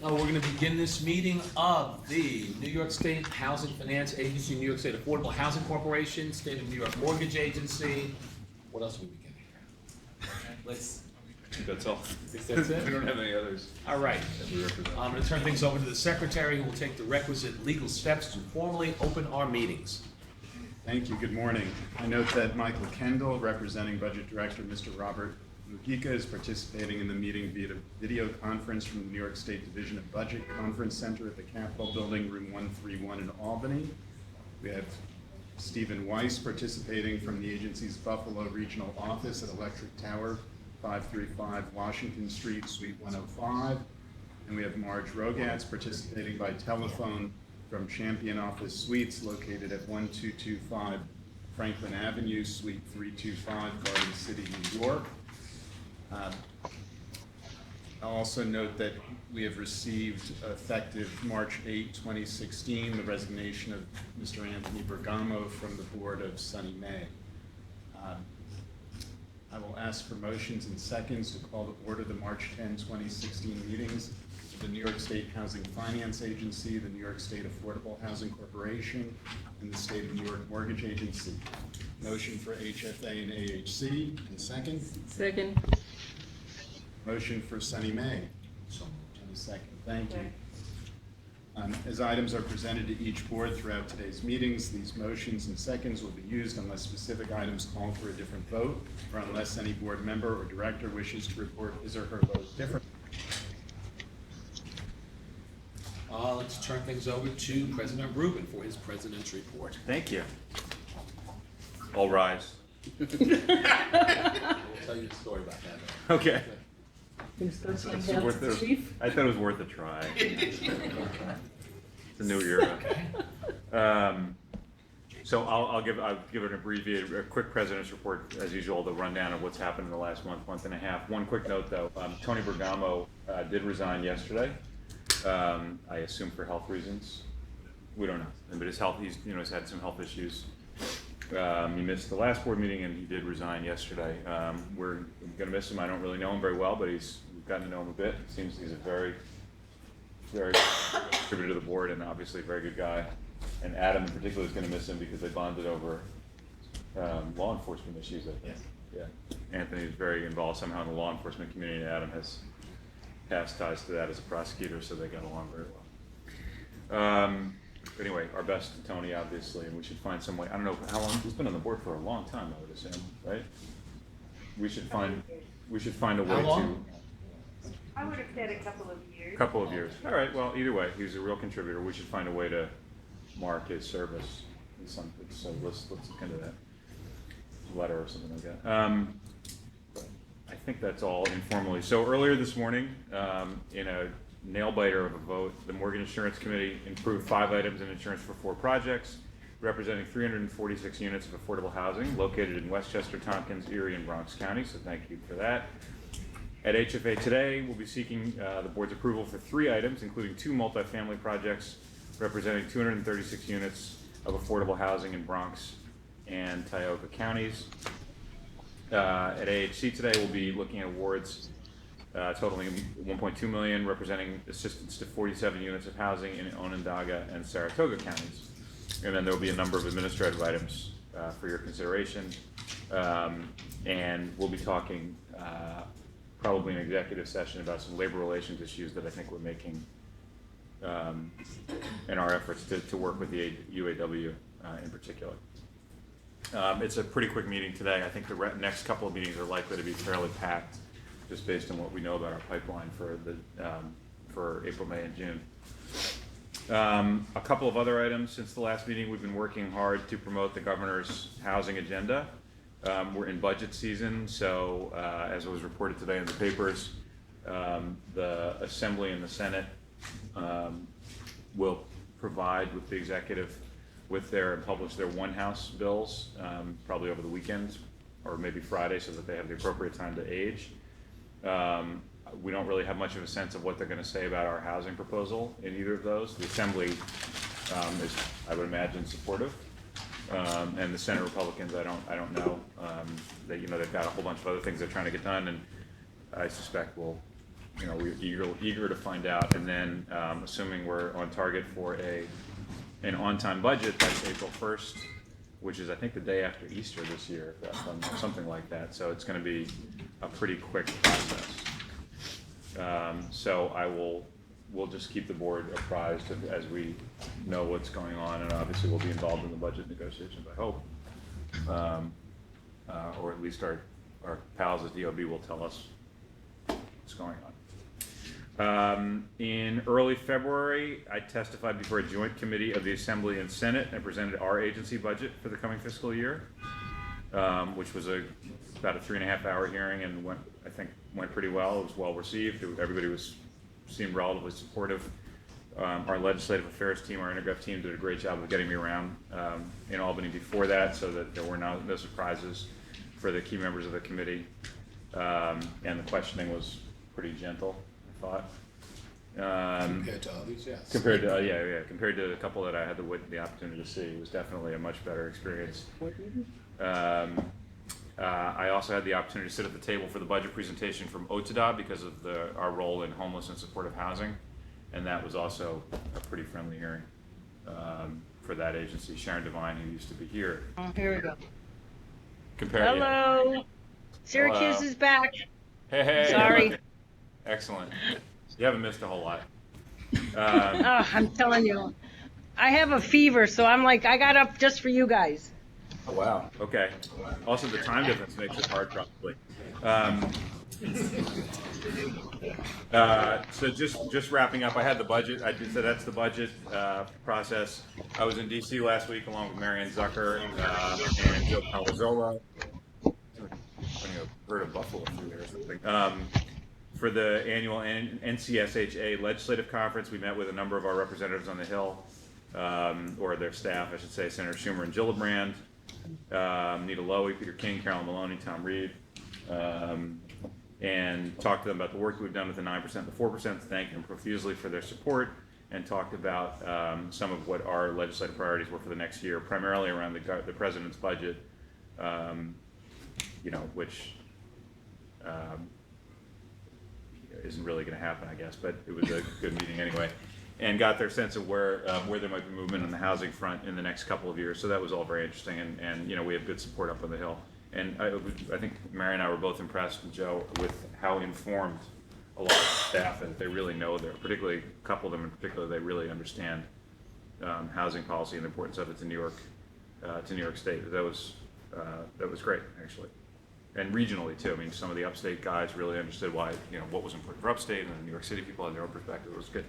We're going to begin this meeting of the New York State Housing Finance Agency, New York State Affordable Housing Corporation, State of New York Mortgage Agency. What else are we beginning here? Let's. That's all. That's it? We don't have any others. All right. That we represent. I'm going to turn things over to the secretary, who will take the requisite legal steps to formally open our meetings. Thank you. Good morning. I note that Michael Kendall, representing Budget Director Mr. Robert Mujica, is participating in the meeting via video conference from the New York State Division of Budget Conference Center at the Capitol Building, room 131 in Albany. We have Stephen Weiss participating from the agency's Buffalo Regional Office at Electric Tower, 535 Washington Street, Suite 105. And we have Marge Rogatz participating by telephone from Champion Office Suites located at 1225 Franklin Avenue, Suite 325, Garden City, New York. I'll also note that we have received, effective March 8, 2016, the resignation of Mr. Anthony Bergamo from the board of Sunny May. I will ask for motions and seconds to call to order the March 10, 2016 meetings of the New York State Housing Finance Agency, the New York State Affordable Housing Corporation, and the State of New York Mortgage Agency. Motion for HFA and AHC, and second? Second. Motion for Sunny May. So And a second. Thank you. As items are presented to each board throughout today's meetings, these motions and seconds will be used unless specific items call for a different vote, or unless any board member or director wishes to report his or her vote differently. let's turn things over to President Rubin for his president's report. Thank you. All rise. We'll tell you a story about that. Okay. Things don't It's sound bad worth to the it. chief. I thought it was worth a try. It's a new era. So I'll give an abbreviated, a quick president's report as usual, the rundown of what's happened in the last month and a half. One quick note though, Tony Bergamo did resign yesterday. I assume for health reasons. We don't know, but his health, he's had some health issues. He missed the last board meeting and he did resign yesterday. We're gonna miss him. I don't really know him very well, but we've gotten to know him a bit. It seems he's a very contributor to the board and obviously a very good guy. And Adam in particular is going to miss him because they bonded over law enforcement issues, I think. Yeah. Anthony is very involved somehow in the law enforcement community, and Adam has past ties to that as a prosecutor, so they got along very well. Anyway, our best to Tony, obviously, and we should find some way. I don't know how long he's been on the board for. A long time, I would assume, right? We should find a way How long? to. I would have said a couple of years. Couple of years. All right. Well, either way, he's a real contributor. We should find a way to mark his service in something. So let's look into that letter or something like that. I think that's all informally. So earlier this morning, in a nail biter of a vote, the Mortgage Insurance Committee improved 5 items in insurance for 4 projects, representing 346 units of affordable housing located in Westchester, Tompkins, Erie, and Bronx County. So thank you for that. At HFA today, we'll be seeking the board's approval for 3 items, including 2 multifamily projects representing 236 units of affordable housing in Bronx and Tioga counties. At AHC today, we'll be looking at awards totaling $1.2 million, representing assistance to 47 units of housing in Onondaga and Saratoga counties. And then there will be a number of administrative items for your consideration. And we'll be talking probably an executive session about some labor relations issues that I think we're making in our efforts to work with the UAW in particular. It's a pretty quick meeting today. I think the next couple of meetings are likely to be fairly packed, just based on what we know about our pipeline for April, May, and June. A couple of other items since the last meeting. We've been working hard to promote the governor's housing agenda. We're in budget season, so as was reported today in the papers, the Assembly and the Senate will provide with the executive with publish their one-house bills probably over the weekend or maybe Friday, so that they have the appropriate time to age. We don't really have much of a sense of what they're going to say about our housing proposal in either of those. The Assembly is, I would imagine, supportive, and the Senate Republicans, I don't know. They've got a whole bunch of other things they're trying to get done, and I suspect we'll we're eager to find out. And then, assuming we're on target for an on-time budget, that's April 1st, which is I think the day after Easter this year, if that's something like that. So it's going to be a pretty quick process. So we'll just keep the board apprised as we know what's going on, and obviously we'll be involved in the budget negotiations, I hope. Or at least our pals at DOB will tell us what's going on. In early February, I testified before a joint committee of the Assembly and Senate and presented our agency budget for the coming fiscal year, which was about a 3.5-hour hearing and went pretty well. It was well received. Everybody seemed relatively supportive. Our legislative affairs team, our intergov team, did a great job of getting me around in Albany before that, so that there were no surprises for the key members of the committee. And the questioning was pretty gentle, I thought. Compared to others, yes. Compared to compared to a couple that I had the opportunity to see, it was definitely a much better experience. I also had the opportunity to sit at the table for the budget presentation from OTDA because of our role in homeless and supportive housing, and that was also a pretty friendly hearing for that agency. Sharon Devine, who used to be here. Oh, here we go. Hello. Syracuse Hello. is back. Hey. Sorry. Excellent. You haven't missed a whole lot. Oh, I'm telling you. I have a fever, so I'm like, I got up just for you guys. Oh, wow. Okay. Also, the time difference makes it hard, probably. So just wrapping up, I had the budget. I did say that's the budget process. I was in DC last week along with Marianne Zucker and Joe Palazzolo. I heard a buffalo through there or something. For the annual NCSHA legislative conference, we met with a number of our representatives on the Hill, or their staff, I should say, Senator Schumer and Gillibrand, Nita Lowy, Peter King, Carolyn Maloney, Tom Reed, and talked to them about the work we've done with the 9% and the 4%, thanked them profusely for their support, and talked about some of what our legislative priorities were for the next year, primarily around the president's budget, which isn't really going to happen, I guess, but it was a good meeting anyway, and got their sense of where there might be movement on the housing front in the next couple of years. So that was all very interesting, and we have good support up on the Hill. And I think Mary and I were both impressed, Joe, with how informed a lot of staff is. They really know particularly a couple of them in particular, they really understand housing policy and the importance of it to New York State. That was great, actually. And regionally too. I mean, some of the upstate guys really understood why, what was important for upstate, and the New York City people had their own perspective. It was good.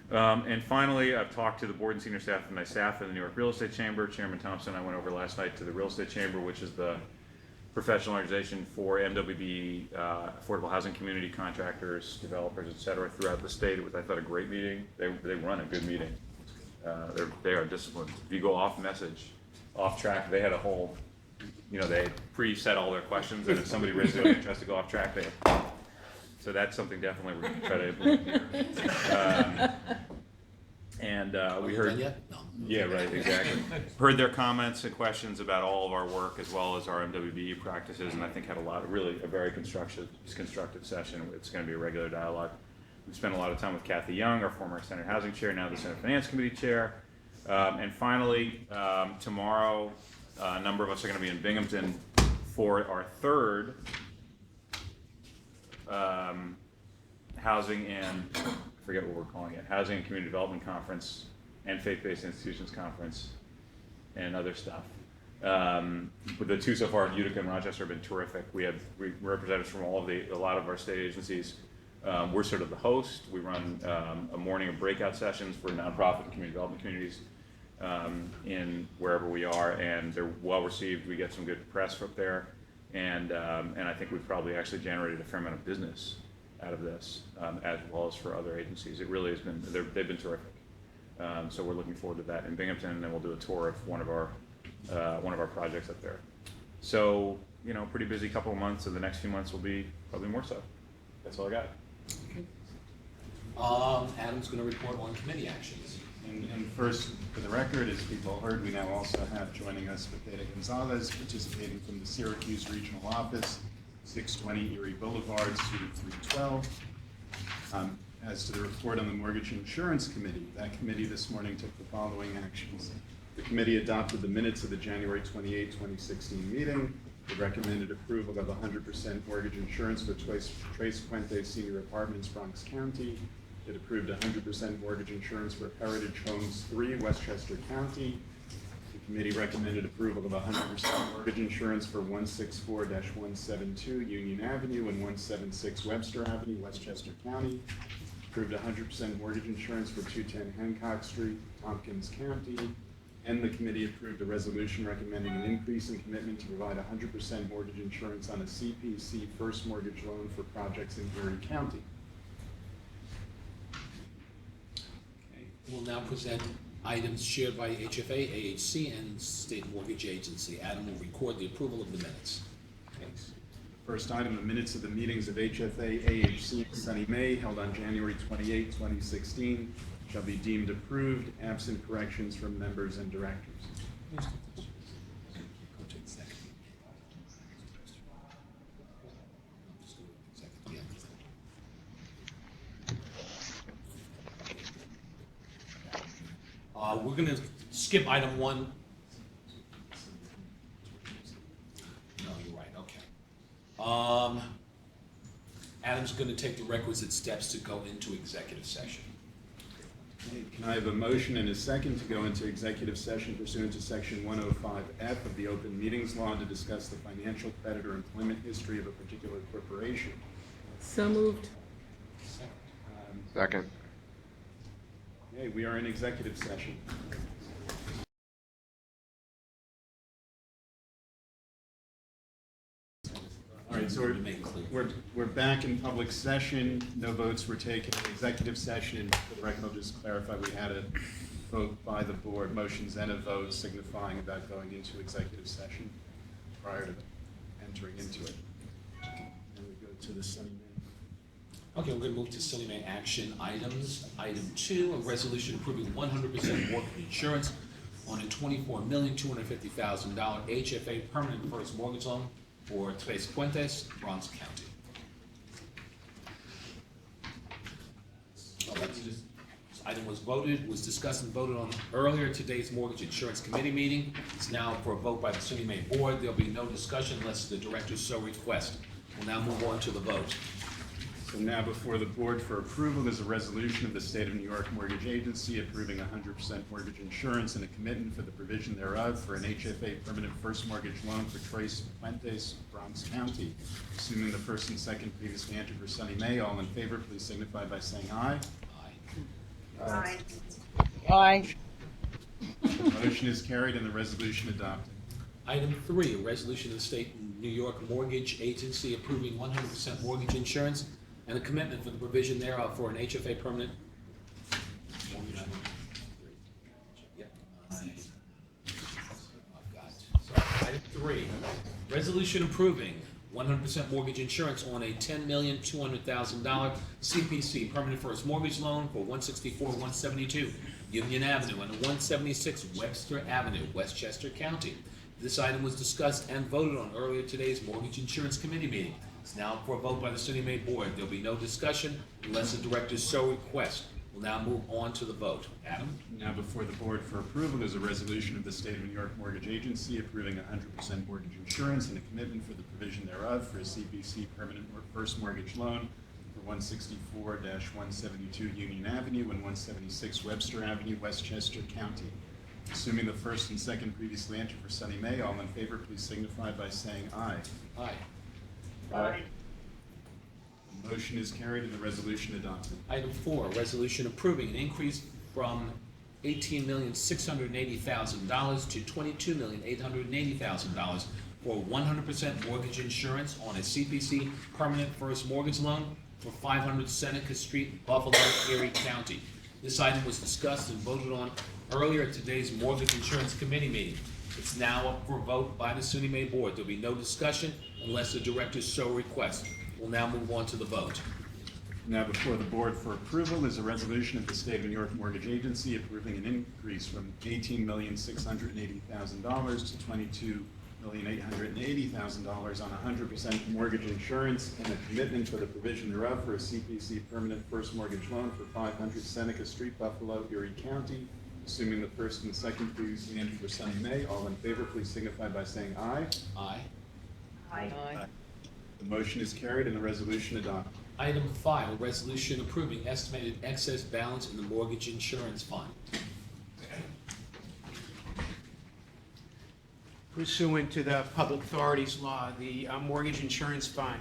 And finally, I've talked to the board and senior staff of my staff in the New York Real Estate Chamber. Chairman Thompson and I went over last night to the Real Estate Chamber, which is the professional organization for MWB, affordable housing community contractors, developers, et cetera, throughout the state. It was, I thought, a great meeting. They run a good meeting. They are disciplined. If you go off track, they had a whole, they pre-set all their questions, and if somebody raises their hand and tries to go off track, so that's something definitely we're going to try to implement here. We heard, Done yet? No. yeah, right, exactly. Heard their comments and questions about all of our work as well as our MWBE practices, and I think had a very constructive session. It's going to be a regular dialogue. We spent a lot of time with Kathy Young, our former Senate Housing Chair, now the Senate Finance Committee Chair. And finally, tomorrow, a number of us are going to be in Binghamton for our third housing and, I forget what we're calling it, Housing and Community Development Conference and Faith-Based Institutions Conference and other stuff. The two so far in Utica and Rochester have been terrific. We have representatives from a lot of our state agencies. We're sort of the host. We run a morning of breakout sessions for nonprofit and community development communities in wherever we are, and they're well received. We get some good press up there, and I think we've probably actually generated a fair amount of business out of this, as well as for other agencies. It really has been, they've been terrific. So we're looking forward to that in Binghamton, and then we'll do a tour of one of our projects up there. So, pretty busy couple of months, and the next few months will be probably more so. That's all I got. Okay. Adam's going to report on committee actions. And first, for the record, as people heard, we now also have joining us Bethesda Gonzalez, participating from the Syracuse Regional Office, 620 Erie Boulevard, Suite 312. As to the report on the Mortgage Insurance Committee, that committee this morning took the following actions. The committee adopted the minutes of the January 28, 2016 meeting. It recommended approval of 100% mortgage insurance for Tres Puentes Senior Apartments, Bronx County. It approved 100% mortgage insurance for Heritage Homes 3, Westchester County. The committee recommended approval of 100% mortgage insurance for 164-172 Union Avenue and 176 Webster Avenue, Westchester County. Approved 100% mortgage insurance for 210 Hancock Street, Tompkins County. And the committee approved a resolution recommending an increase in commitment to provide 100% mortgage insurance on a CPC first mortgage loan for projects in Erie County. Okay, we'll now present items shared by HFA, AHC, and State Mortgage Agency. Adam will record the approval of the minutes. Thanks. First item, the minutes of the meetings of HFA, AHC, and Sunny May held on January 28, 2016 shall be deemed approved, absent corrections from members and directors. Go to executive. Just go to executive, yeah. We're gonna skip item 1. No, you're right, okay. Adam's gonna take the requisite steps to go into executive session. Okay, can I have a motion and a second to go into executive session pursuant to Section 105F of the Open Meetings Law to discuss the financial, credit, or employment history of a particular corporation? So moved. Second. Okay, we are in executive session. All right, so To make it clear. we're back in public session. No votes were taken in executive session. For the record, I'll just clarify, we had a vote by the board, motions and a vote signifying about going into executive session prior to entering into it. And we go to the Sunny May. Okay, we're gonna move to Sunny May action items. Item 2, a resolution approving 100% mortgage insurance on a $24,250,000 HFA permanent first mortgage loan for Tres Puentes, Bronx County. This item was discussed and voted on earlier today's Mortgage Insurance Committee meeting. It's now for a vote by the Sunny May Board. There'll be no discussion unless the directors so request. We'll now move on to the vote. So now before the board for approval is a resolution of the State of New York Mortgage Agency approving 100% mortgage insurance and a commitment for the provision thereof for an HFA permanent first mortgage loan for Tres Puentes, Bronx County. Assuming the first and second previously entered for Sunny May, all in favor, please signify by saying aye. Aye. Aye. Aye. The motion is carried and the resolution adopted. Item 3, a resolution of the State New York Mortgage Agency approving 100% mortgage insurance and a commitment for the provision thereof for an HFA permanent. Yep. I've got it. So, item 3, resolution approving 100% mortgage insurance on a $10,200,000 CPC permanent first mortgage loan for 164-172 Union Avenue and 176 Webster Avenue, Westchester County. This item was discussed and voted on earlier today's Mortgage Insurance Committee meeting. It's now for a vote by the Sunny May Board. There'll be no discussion unless the directors so request. We'll now move on to the vote. Adam? Now before the board for approval is a resolution of the State of New York Mortgage Agency approving 100% mortgage insurance and a commitment for the provision thereof for a CPC permanent first mortgage loan for 164-172 Union Avenue and 176 Webster Avenue, Westchester County. Assuming the first and second previously entered for Sunny May, all in favor, please signify by saying aye. Aye. Aye. The motion is carried and the resolution adopted. Item 4, resolution approving an increase from $18,680,000 to $22,880,000 for 100% mortgage insurance on a CPC permanent first mortgage loan for 500 Seneca Street, Buffalo, Erie County. This item was discussed and voted on earlier at today's Mortgage Insurance Committee meeting. It's now up for a vote by the Sunny May Board. There'll be no discussion unless the directors so request. We'll now move on to the vote. Now before the board for approval is a resolution of the State of New York Mortgage Agency approving an increase from $18,680,000 to $1,880,000 on 100% mortgage insurance and a commitment for the provision thereof for a CPC permanent first mortgage loan for 500 Seneca Street, Buffalo, Erie County, assuming the first and the second previously entered for Sunny May. All in favor, please signify by saying aye. Aye. Aye. The motion is carried and the resolution adopted. Item 5, a resolution approving estimated excess balance in the mortgage insurance fund. Pursuant to the Public Authorities Law, the Mortgage Insurance Fund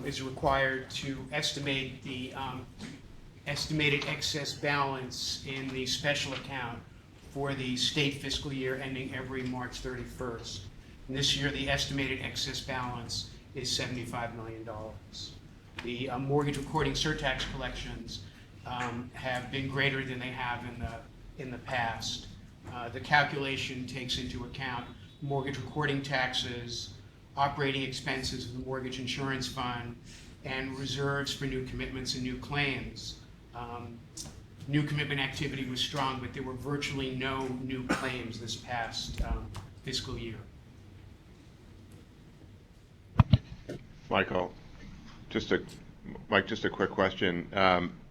is required to estimate the estimated excess balance in the special account for the state fiscal year ending every March 31st. And this year, the estimated excess balance is $75 million. The mortgage recording surtax collections have been greater than they have in the past. The calculation takes into account mortgage recording taxes, operating expenses of the mortgage insurance fund, and reserves for new commitments and new claims. New commitment activity was strong, but there were virtually no new claims this past fiscal year. Michael, just a quick question.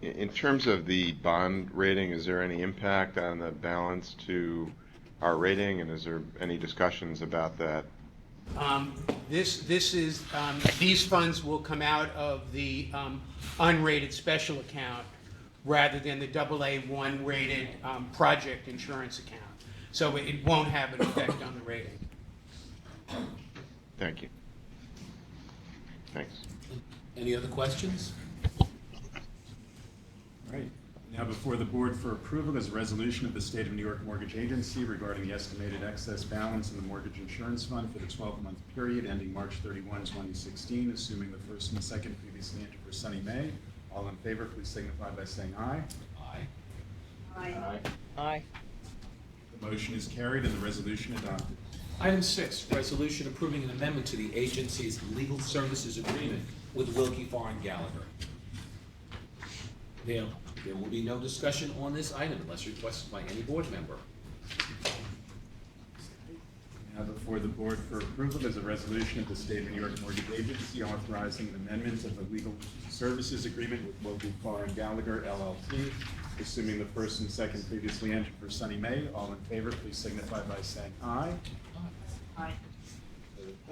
In terms of the bond rating, is there any impact on the balance to our rating, and is there any discussions about that? These funds will come out of the unrated special account rather than the AA1 rated project insurance account. So it won't have an effect on the rating. Thank you. Thanks. Any other questions? All right. Now before the board for approval is a resolution of the State of New York Mortgage Agency regarding the estimated excess balance in the mortgage insurance fund for the 12-month period ending March 31, 2016, assuming the first and the second previously entered for Sunny May. All in favor, please signify by saying aye. Aye. Aye. Aye. The motion is carried and the resolution adopted. Item 6, resolution approving an amendment to the agency's legal services agreement with Wilkie Farr and Gallagher. There will be no discussion on this item unless requested by any board member. Now before the board for approval is a resolution of the State of New York Mortgage Agency authorizing an amendment of the legal services agreement with Wilkie Farr and Gallagher, LLP, assuming the first and second previously entered for Sunny May. All in favor, please signify by saying aye. Aye.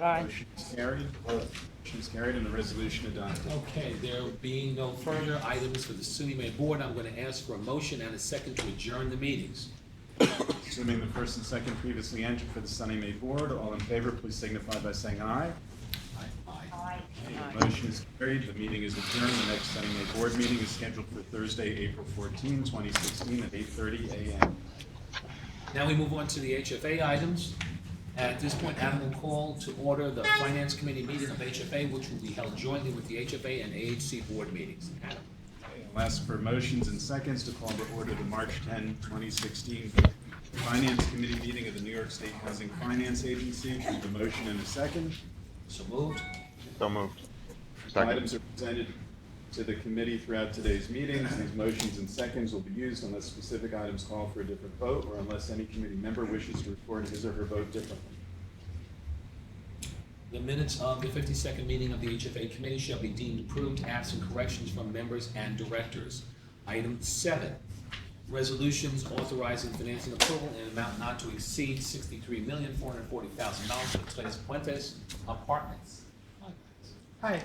Aye. Motion is carried. Motion is carried and the resolution adopted. Okay, there being no further items for the Sunny May board, I'm going to ask for a motion and a second to adjourn the meetings. Assuming the first and second previously entered for the Sunny May board, all in favor, please signify by saying aye. Aye. Aye. The motion is carried. The meeting is adjourned. The next Sunny May board meeting is scheduled for Thursday, April 14, 2016 at 8:30 a.m. Now we move on to the HFA items. At this point, Adam will call to order the Finance Committee meeting of HFA, which will be held jointly with the HFA and AHC board meetings. Adam? I'll ask for motions and seconds to call to order the March 10, 2016 Finance Committee meeting of the New York State Housing Finance Agency. Need a motion and a second. So moved. So moved. Second. Items are presented to the committee throughout today's meetings. These motions and seconds will be used unless specific items call for a different vote or unless any committee member wishes to record his or her vote differently. The minutes of the 52nd meeting of the HFA committee shall be deemed approved, absent corrections from members and directors. Item 7, resolutions authorizing financing approval in an amount not to exceed $63,440,000 for the Tres Puentes Apartments. Hi.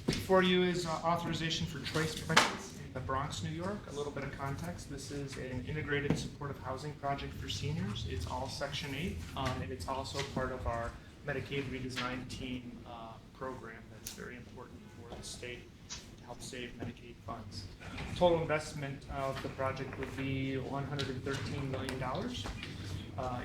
Before you is authorization for Tres Puentes in the Bronx, New York. A little bit of context. This is an integrated supportive housing project for seniors. It's all Section 8, and it's also part of our Medicaid redesign team program that's very important for the state to help save Medicaid funds. Total investment of the project would be $113 million.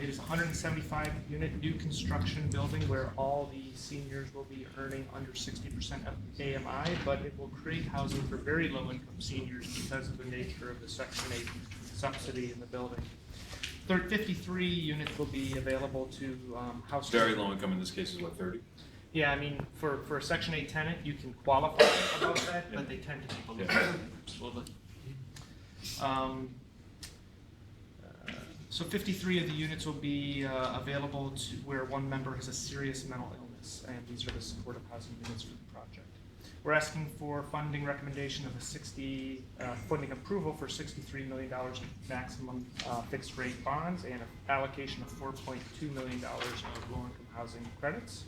It is a 175-unit new construction building where all the seniors will be earning under 60% of AMI, but it will create housing for very low-income seniors because of the nature of the Section 8 subsidy in the building. 53 units will be available to households. Very low income in this case is what, 30? Yeah, I mean, for a Section 8 tenant, you can qualify above that, but they tend to be below that. Absolutely. So 53 of the units will be available to where one member has a serious mental illness, and these are the supportive housing units for the project. We're asking for funding recommendation of funding approval for $63 million maximum fixed rate bonds and an allocation of $4.2 million of low-income housing credits.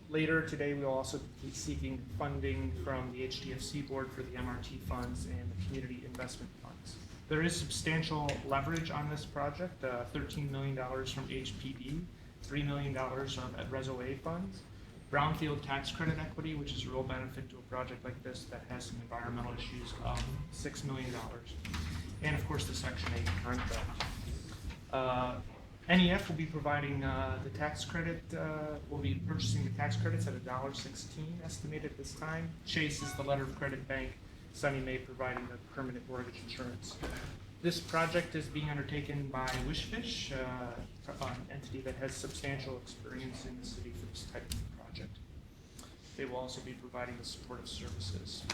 Later today, we will also be seeking funding from the HDFC board for the MRT funds and the community investment funds. There is substantial leverage on this project, $13 million from HPD, $3 million of Reso A funds, brownfield tax credit equity, which is a real benefit to a project like this that has some environmental issues, $6 million, and of course the Section 8 contract. NEF will be providing the tax credit, will be purchasing the tax credits at $1.16 estimated this time. Chase is the letter of credit bank, Sunny Mae providing the permanent mortgage insurance. This project is being undertaken by Wishfish, an entity that has substantial experience in the city for this type of project. They will also be providing the supportive services.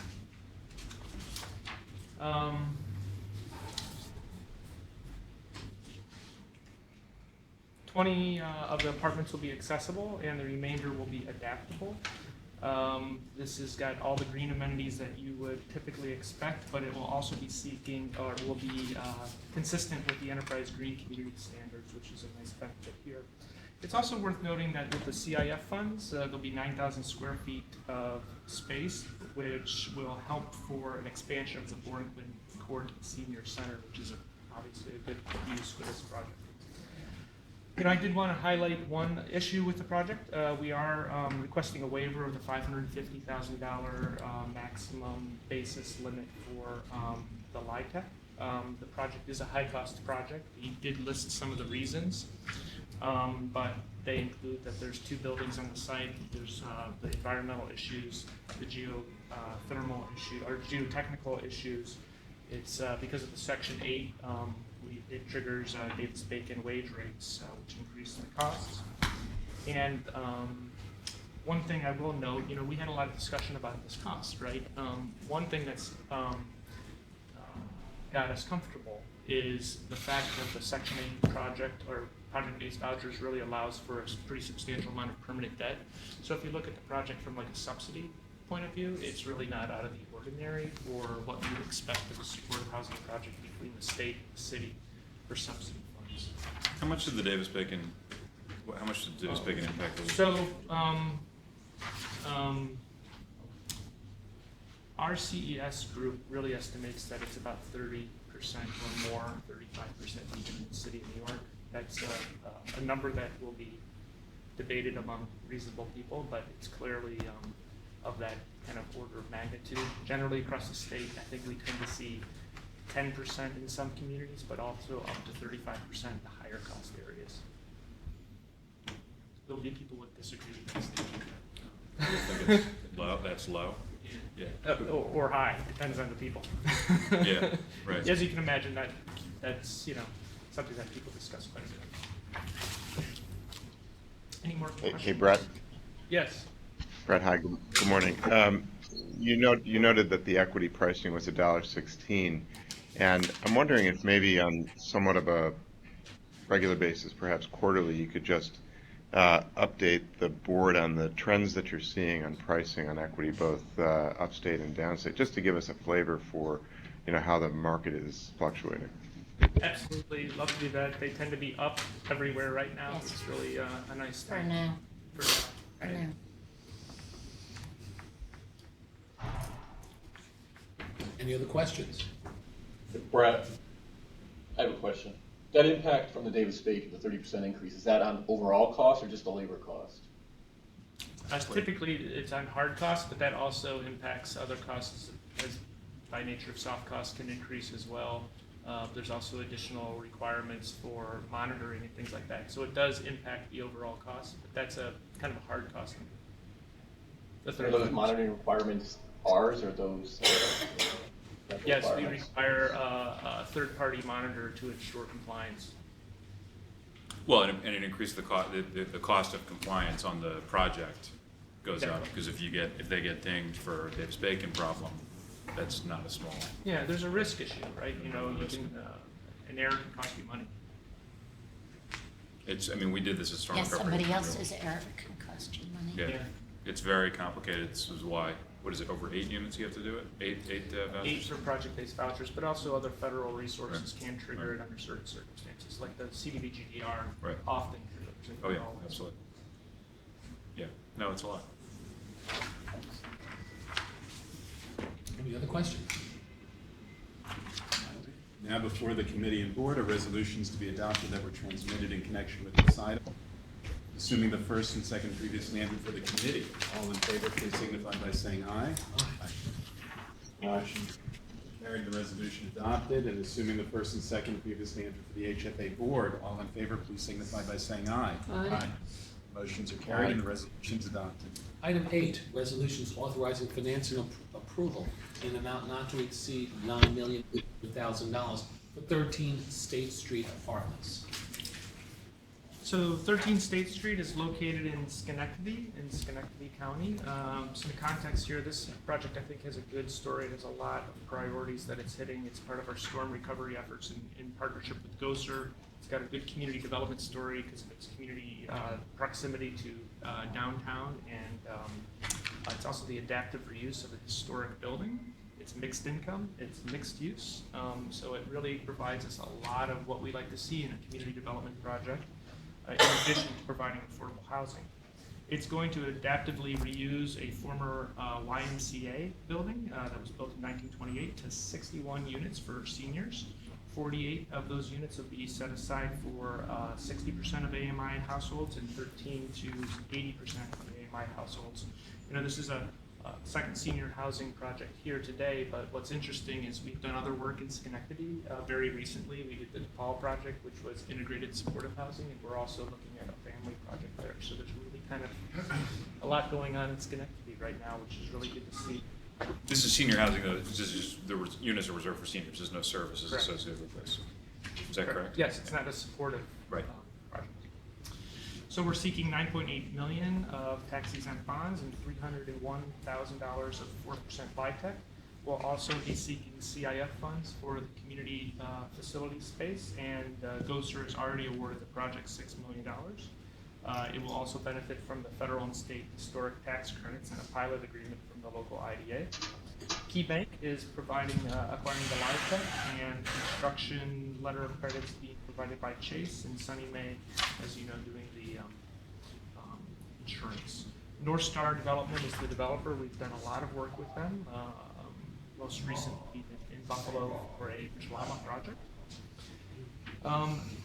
20 of the apartments will be accessible and the remainder will be adaptable. This has got all the green amenities that you would typically expect, but it will also be will be consistent with the Enterprise Green Community Standards, which is a nice benefit here. It's also worth noting that with the CIF funds, there'll be 9,000 square feet of space, which will help for an expansion of the Borington Court Senior Center, which is obviously a good use for this project. I did want to highlight one issue with the project. We are requesting a waiver of the $550,000 maximum basis limit for the LIHTC. The project is a high-cost project. He did list some of the reasons, but they include that there's 2 buildings on the site, there's the environmental issues, the geothermal issue, or geotechnical issues. It's because of the Section 8, it triggers Davis-Bacon wage rates, which increase the costs. And one thing I will note, we had a lot of discussion about this cost, right? One thing that's got us comfortable is the fact that the Section 8 project or project-based vouchers really allows for a pretty substantial amount of permanent debt. So if you look at the project from like a subsidy point of view, it's really not out of the ordinary for what you would expect of a supportive housing project between the state and the city for subsidy funds. How much did Davis-Bacon impact those? So, our CES group really estimates that it's about 30% or more, 35% even in the city of New York. That's a number that will be debated among reasonable people, but it's clearly of that kind of order of magnitude. Generally across the state, I think we tend to see 10% in some communities, but also up to 35% in the higher cost areas. There'll be people would disagree with this. I think it's low. That's low. Yeah. Or high, depends on the people. Yeah, right. As you can imagine, that's something that people discuss quite a bit. Any more questions? Hey, Brett. Yes. Brett, hi. Good morning. You noted that the equity pricing was $1.16, and I'm wondering if maybe on somewhat of a regular basis, perhaps quarterly, you could just update the board on the trends that you're seeing on pricing on equity, both upstate and downstate, just to give us a flavor for, how the market is fluctuating. Absolutely, love to do that. They tend to be up everywhere right now. Yes. It's really a nice For thing. now. For For now. Any other questions? Brett, I have a question. That impact from the Davis-Bacon, the 30% increase, is that on overall cost or just the labor cost? Typically, it's on hard costs, but that also impacts other costs, as by nature of soft costs can increase as well. There's also additional requirements for monitoring and things like that. So it does impact the overall cost, but that's a kind of a hard cost. Are those monitoring requirements ours or those? Yes, we require a third-party monitor to ensure compliance. Well, and it increased the cost of compliance on the project goes up, because if they get dinged for a Davis-Bacon problem, that's not a small. Yeah, there's a risk issue, right? You can an error can cost you money. It's, I mean, we did this at Storm Yes, Recovery. somebody else's error can cost you money. Yeah, it's very complicated. This is why, what is it, over 8 units you have to do it? Eight vouchers? 8 for project-based vouchers, but also other federal resources can trigger it under certain circumstances, like the CDBG-DR Right. often triggers it. Oh, yeah, absolutely. Yeah, no, it's a lot. Any other questions? Now before the committee and board are resolutions to be adopted that were transmitted in connection with this item. Assuming the first and second previously entered for the committee, all in favor, please signify by saying aye. Motion carried, the resolution adopted, and assuming the first and second previously entered for the HFA board, all in favor, please signify by saying aye. Aye. Motions are carried and the resolution's adopted. Item 8, resolutions authorizing financing approval in an amount not to exceed $9,800,000 for 13 State Street Apartments. So 13 State Street is located in Schenectady County. Some context here, this project I think has a good story. It has a lot of priorities that it's hitting. It's part of our storm recovery efforts in partnership with GOSER. It's got a good community development story because of its community proximity to downtown, and it's also the adaptive reuse of a historic building. It's mixed income, it's mixed use, so it really provides us a lot of what we like to see in a community development project, in addition to providing affordable housing. It's going to adaptively reuse a former YMCA building that was built in 1928 to 61 units for seniors. 48 of those units will be set aside for 60% of AMI households and 13 to 80% of AMI households. You know, this is a second senior housing project here today, but what's interesting is we've done other work in Schenectady. Very recently, we did the DePaul project, which was integrated supportive housing, and we're also looking at a family project there. So there's really kind of a lot going on in Schenectady right now, which is really good to see. This is senior housing, though. This is just, the units are reserved for seniors. There's no services Correct. associated with this. Is that correct? Yes, it's not a supportive Right. project. So we're seeking $9.8 million of tax-exempt bonds and $301,000 of 4% LIHTC. We'll also be seeking CIF funds for the community facility space, and GOSER has already awarded the project $6 million. It will also benefit from the federal and state historic tax credits and a pilot agreement from the local IDA. KeyBank is providing, acquiring the LIHTC, and construction letter of credits being provided by Chase, and Sunny Mae, as you know, doing the insurance. North Star Development is the developer. We've done a lot of work with them, most recently in Buffalo for a Chalama project.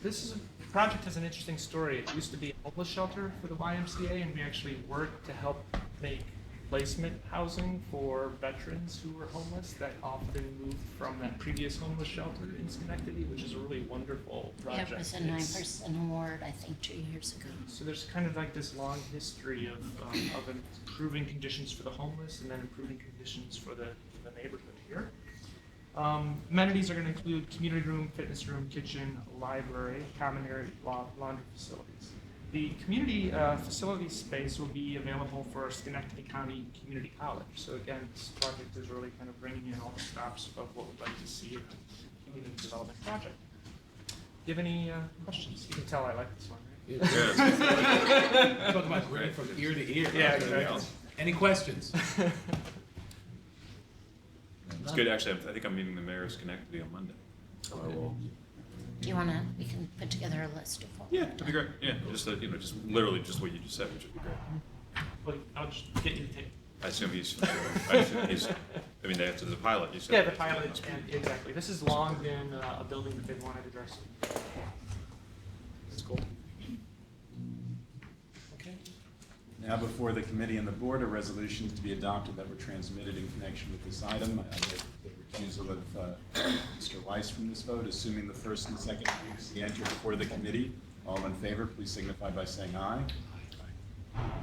This project has an interesting story. It used to be a homeless shelter for the YMCA, and we actually worked to help make placement housing for veterans who were homeless that often moved from that previous homeless shelter in Schenectady, which is a really wonderful Yeah, project. it was a 9% award, I think, 2 years ago. So there's kind of like this long history of improving conditions for the homeless and then improving conditions for the neighborhood here. Amenities are going to include community room, fitness room, kitchen, library, common area, laundry facilities. The community facility space will be available for Schenectady County Community College. So again, this project is really kind of bringing in all the stops of what we'd like to see in a community development project. Do you have any questions? You can tell I like this one, right? Talk about grinning from ear to ear. Yeah, exactly. Any questions? It's good, actually. I think I'm meeting the mayor of Schenectady on Monday. So I will. Do you wanna, we can put together a list of what? Yeah, that'd be great. Yeah, just just literally just what you just said, which would be great. Well, I'll just get you the tape. I assume he's. I mean, after the pilot, you said. Yeah, the pilot, and exactly. This has long been a building that they've wanted addressed. That's cool. Okay. Now before the committee and the board are resolutions to be adopted that were transmitted in connection with this item. I have the recusal of Mr. Weiss from this vote, assuming the first and second previously entered before the committee. All in favor, please signify by saying aye.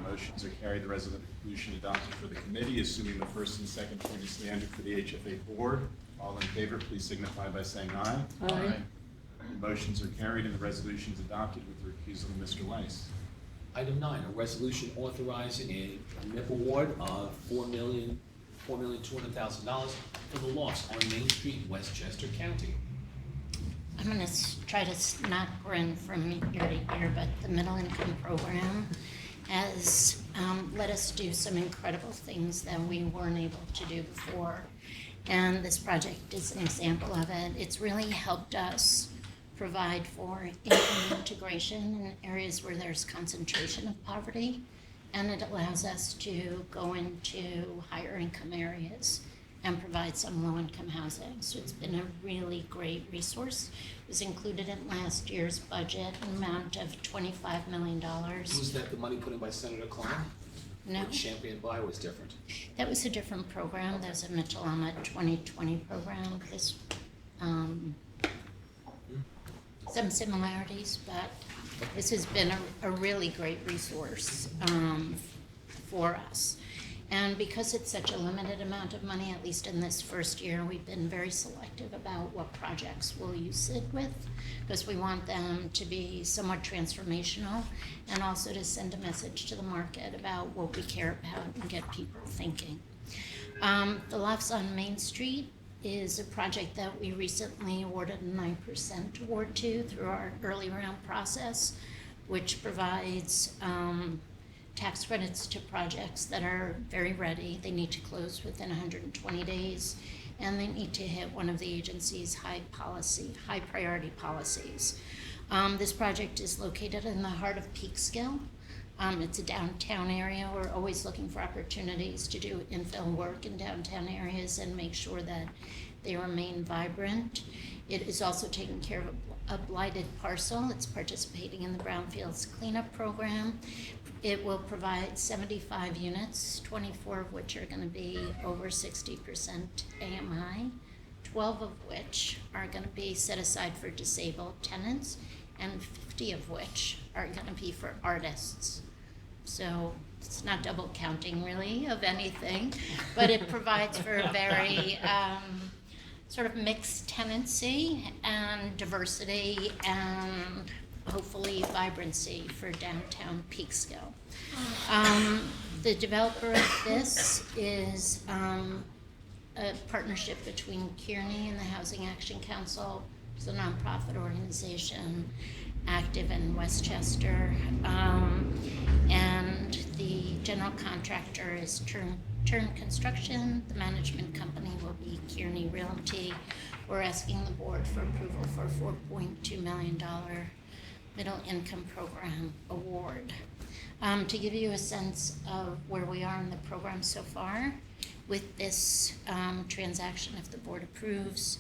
Motions are carried. The resolution adopted for the committee, assuming the first and second previously entered for the HFA board. All in favor, please signify by saying aye. Aye. Motions are carried and the resolution is adopted with the recusal of Mr. Weiss. Item 9, a resolution authorizing a MIP award of $4,200,000 for the loss on Main Street, Westchester County. I'm gonna try to not grin from year to year, but the middle income program has let us do some incredible things that we weren't able to do before. And this project is an example of it. It's really helped us provide for income integration in areas where there's concentration of poverty. And it allows us to go into higher income areas and provide some low income housing. So it's been a really great resource. It was included in last year's budget, an amount of $25 million. Was that the money put in by Senator Klein? No, Or Champion by was different? that was a different program. There's a Mitchell-Alma 2020 program. This, some similarities, but this has been a really great resource for us. And because it's such a limited amount of money, at least in this first year, we've been very selective about what projects we'll use it with, because we want them to be somewhat transformational and also to send a message to the market about what we care about and get people thinking. The Lofts on Main Street is a project that we recently awarded a 9% award to through our early round process, which provides tax credits to projects that are very ready. They need to close within 120 days, and they need to hit one of the agency's high priority policies. This project is located in the heart of Peekskill. It's a downtown area. We're always looking for opportunities to do infill work in downtown areas and make sure that they remain vibrant. It is also taking care of a blighted parcel. It's participating in the Brownfields Cleanup Program. It will provide 75 units, 24 of which are going to be over 60% AMI, 12 of which are going to be set aside for disabled tenants, and 50 of which are going to be for artists. So it's not double counting really of anything, but it provides for a very sort of mixed tenancy and diversity and hopefully vibrancy for downtown Peekskill. The developer of this is a partnership between Kearney and the Housing Action Council, which is a nonprofit organization active in Westchester, and the general contractor is Turn Construction. The management company will be Kearney Realty. We're asking the board for approval for a $4.2 million Middle Income Program award. To give you a sense of where we are in the program so far, with this transaction, if the board approves,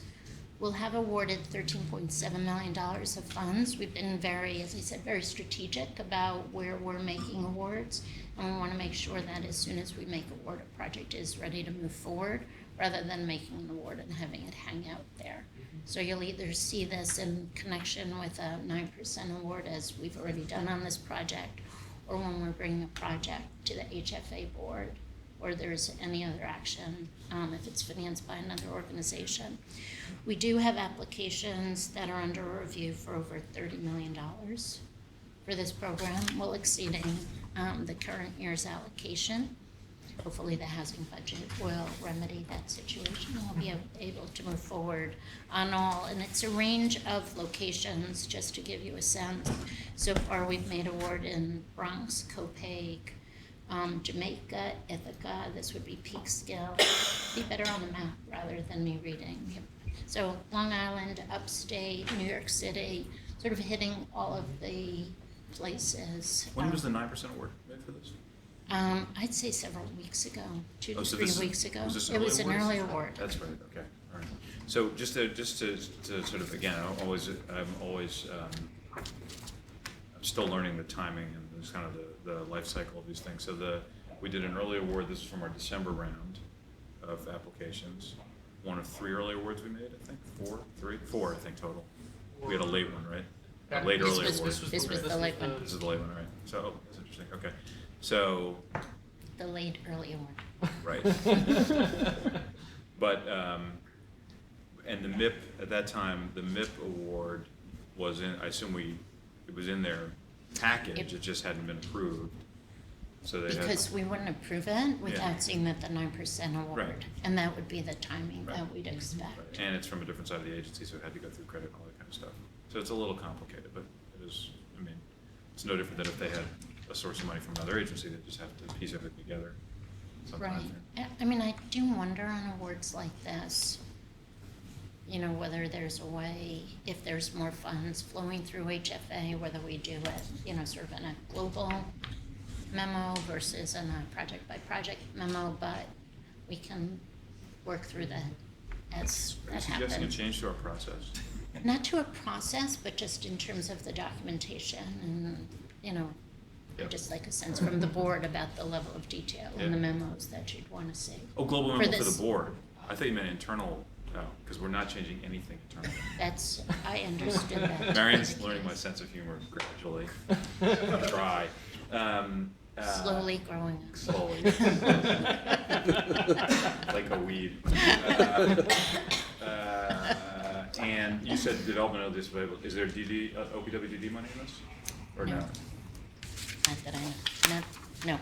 we'll have awarded $13.7 million of funds. We've been very, as I said, very strategic about where we're making awards, and we want to make sure that as soon as we make award, a project is ready to move forward, rather than making an award and having it hang out there. So you'll either see this in connection with a 9% award, as we've already done on this project, or when we're bringing a project to the HFA board, or there's any other action, if it's financed by another organization. We do have applications that are under review for over $30 million for this program, well exceeding the current year's allocation. Hopefully the housing budget will remedy that situation and we'll be able to move forward on all. And it's a range of locations, just to give you a sense. So far we've made award in Bronx, Copaig, Jamaica, Ithaca. This would be Peekskill. Be better on the map rather than me reading. So Long Island, upstate, New York City, sort of hitting all of the places. When was the 9% award made for this? I'd say several weeks ago, 2 to 3 weeks ago. Was this It was an award? early award. That's right. Okay. All right. So just to sort of again, I'm still learning the timing and just kind of the life cycle of these things. So we did an early award. This is from our December round of applications. One of 3 early awards we made, I think. 4, I think total. We had a late one, right? A late early award. This was the late one. This is the late one, right? So that's interesting. Okay. So. The late early award. Right. But, and the MIP, at that time, the MIP award was in, I assume it was in their package, it just hadn't been approved. So they had, Because we wouldn't approve it without seeing that the 9% award. Right. And that would be the timing Right. that we'd expect. and it's from a different side of the agency, so it had to go through credit, all that kind of stuff. So it's a little complicated, but it is, I mean, it's no different than if they had a source of money from another agency, they just have to piece everything together sometime. Right. I mean, I do wonder on awards like this, you know, whether there's a way, if there's more funds flowing through HFA, whether we do it, you know, sort of in a global memo versus in a project-by-project memo, but we can work through that as Are you that suggesting a happens. change to our process? Not to a process, but just in terms of the documentation and, you know, Yep. just like a sense from the board about the level of detail in the Yeah. memos that you'd want to see. Oh, global For memo for this. the board. I thought you meant internal, no, because we're not changing anything internally. That's, I understood that. Marion's learning my sense of humor gradually. I try. Slowly growing up. Slowly. Like a weed. And you said development of this, is there DD, OPWDD money in this? Or no? No. Not that I know. No.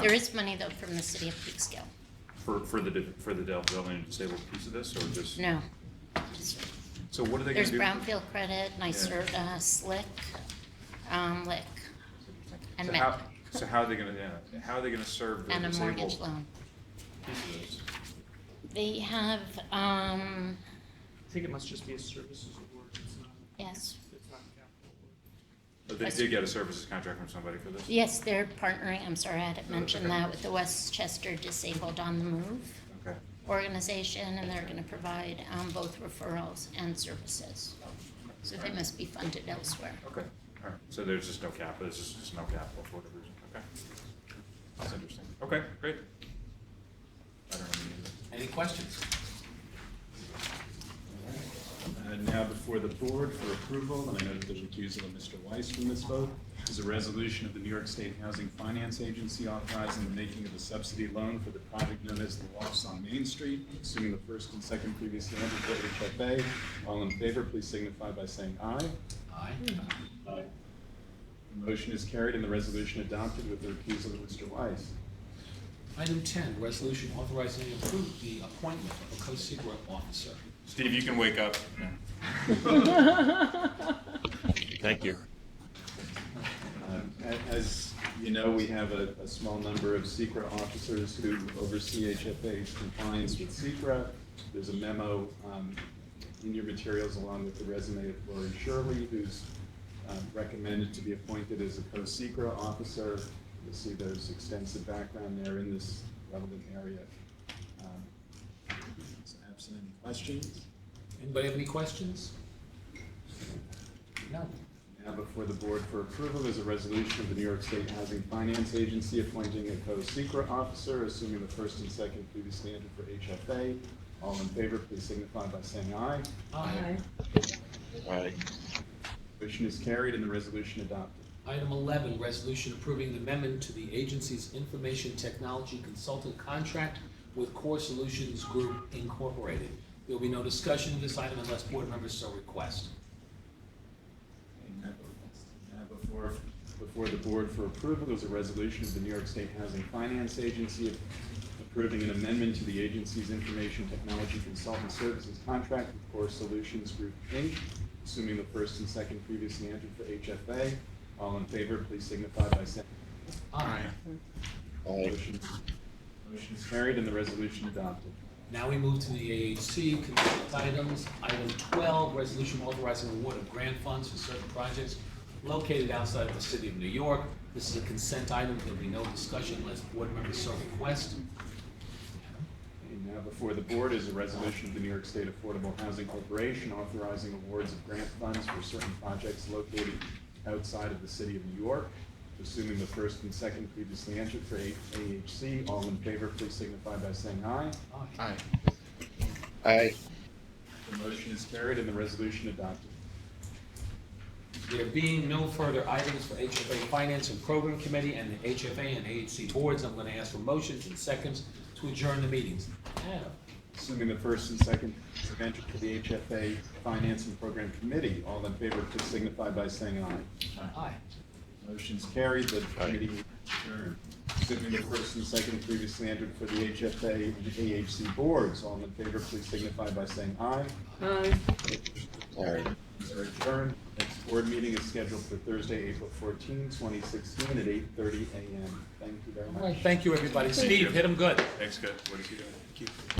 There is money though from the city of Peekskill. For the development and disabled piece of this, or just? No. Just- So what are they gonna There's do? brownfield credit, NYSERDA, SLIC, LIC, and So MEP, how- So how are they gonna, how are they gonna serve the and a disabled mortgage loan. piece of this? They have, I think it must just be a services award, yes, it's not a capital award. But they did get a services contract from somebody for this? yes, they're partnering, I'm sorry, I hadn't mentioned okay. that, with the Westchester Disabled on the Move Okay. organization, and they're gonna provide, both referrals and services. So they must be funded elsewhere. Okay, all right, so there's just no cap, there's just no capital for whatever reason, okay. That's interesting, okay, great. I don't know. Any questions? Now before the board for approval, and I note the recusal of Mr. Weiss from this vote, is a resolution of the New York State Housing Finance Agency authorizing the making of a subsidy loan for the project known as the Lofts on Main Street, assuming the first and second previously entered for HFA. All in favor, please signify by saying aye. Aye. Aye. The motion is carried and the resolution adopted with the recusal of Mr. Weiss. Item 10, resolution authorizing and approve the appointment of a co-secret officer. Steve, you can wake up. Thank you. As you know, we have a small number of secret officers who oversee HFA's compliance with secret. There's a memo in your materials along with the resume of Lori Shirley, who's recommended to be appointed as a co-secret officer. You'll see there's extensive background there in this relevant area. So absent any questions? Anybody have any questions? No. Now before the board for approval is a resolution of the New York State Housing Finance Agency appointing a co-secret officer, assuming the first and second previously entered for HFA. All in favor, please signify by saying aye. Aye. Aye. Motion is carried and the resolution adopted. Item 11, resolution approving the amendment to the agency's information technology consultant contract with Core Solutions Group Incorporated. There will be no discussion of this item unless board members so request. Now before the board for approval is a resolution of the New York State Housing Finance Agency approving an amendment to the agency's information technology consultant services contract with Core Solutions Group Inc., assuming the first and second previously entered for HFA. All in favor, please signify by saying Aye. Motion is carried and the resolution adopted. Now we move to the AHC consent items. Item 12, resolution authorizing award of grant funds for certain projects located outside of the city of New York. This is a consent item. There will be no discussion unless board members so request. And now before the board is a resolution of the New York State Affordable Housing Corporation authorizing awards of grant funds for certain projects located outside of the city of New York, assuming the first and second previously entered for AHC. All in favor, please signify by saying aye. Aye. Aye. The motion is carried and the resolution adopted. There being no further items for HFA Finance and Program Committee and the HFA and AHC boards, I'm going to ask for motions and seconds to adjourn the meetings. Adam. Assuming the first and second have entered for the HFA Finance and Program Committee. All in favor, please signify by saying aye. Aye. Motion's carried. The committee Assuming the first and second previously entered for the HFA and AHC boards. All in favor, please signify by saying aye. Aye. Aye. Are adjourned. Next board meeting is scheduled for Thursday, April 14, 2016 at 8:30 a.m. Thank you very All much. right, thank you, everybody. Steve, hit him good. Thanks, good. What is he doing?